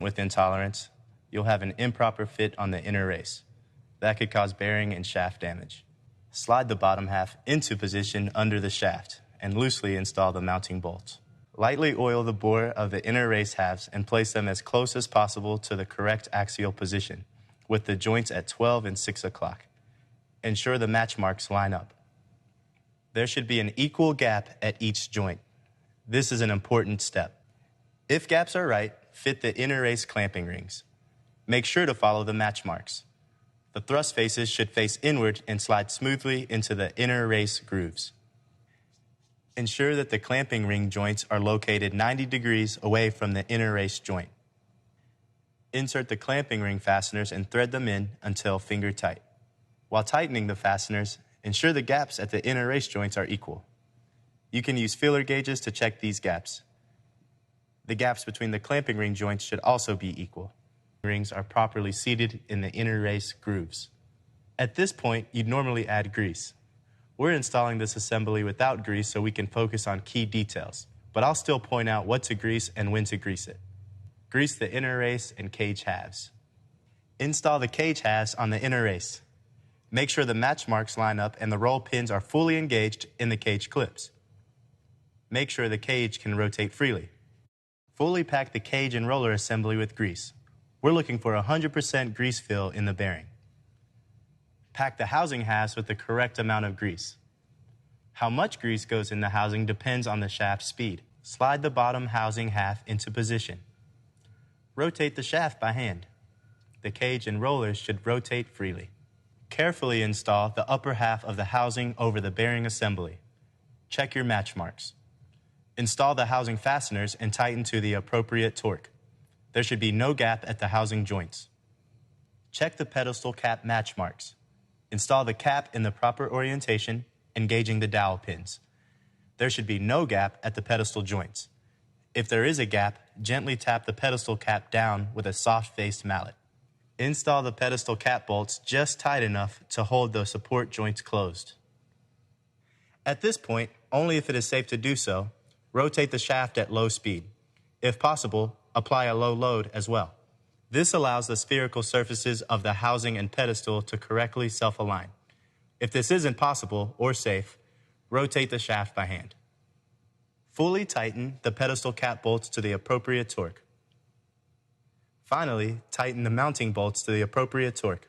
with intolerance, you'll have an improper fit on the inner race. That could cause bearing and shaft damage. Slide the bottom half into position under the shaft and loosely install the mounting bolts. Lightly oil the bore of the inner race halves and place them as close as possible to the correct axial position, with the joints at 12 and 6 o'clock. Ensure the match marks line up. There should be an equal gap at each joint. This is an important step. If gaps are right, fit the inner race clamping rings. Make sure to follow the match marks. The thrust faces should face inward and slide smoothly into the inner race grooves. Ensure that the clamping ring joints are located 90 degrees away from the inner race joint. Insert the clamping ring fasteners and thread them in until finger tight. While tightening the fasteners, ensure the gaps at the inner race joints are equal. You can use feeler gauges to check these gaps. The gaps between the clamping ring joints should also be equal. Rings are properly seated in the inner race grooves. At this point, you'd normally add grease. We're installing this assembly without grease so we can focus on key details, but I'll still point out what to grease and when to grease it. Grease the inner race and cage halves. Install the cage halves on the inner race. Make sure the match marks line up and the roll pins are fully engaged in the cage clips. Make sure the cage can rotate freely. Fully pack the cage and roller assembly with grease. We're looking for 100% grease fill in the bearing. Pack the housing halves with the correct amount of grease. How much grease goes in the housing depends on the shaft speed. Slide the bottom housing half into position. Rotate the shaft by hand. The cage and rollers should rotate freely. Carefully install the upper half of the housing over the bearing assembly. Check your match marks. Install the housing fasteners and tighten to the appropriate torque. There should be no gap at the housing joints. Check the pedestal cap match marks. Install the cap in the proper orientation, engaging the dowel pins. There should be no gap at the pedestal joints. If there is a gap, gently tap the pedestal cap down with a soft-faced mallet. Install the pedestal cap bolts just tight enough to hold the support joints closed. At this point, only if it is safe to do so, rotate the shaft at low speed. If possible, apply a low load as well. This allows the spherical surfaces of the housing and pedestal to correctly self-align. If this isn't possible or safe, rotate the shaft by hand. Fully tighten the pedestal cap bolts to the appropriate torque. Finally, tighten the mounting bolts to the appropriate torque.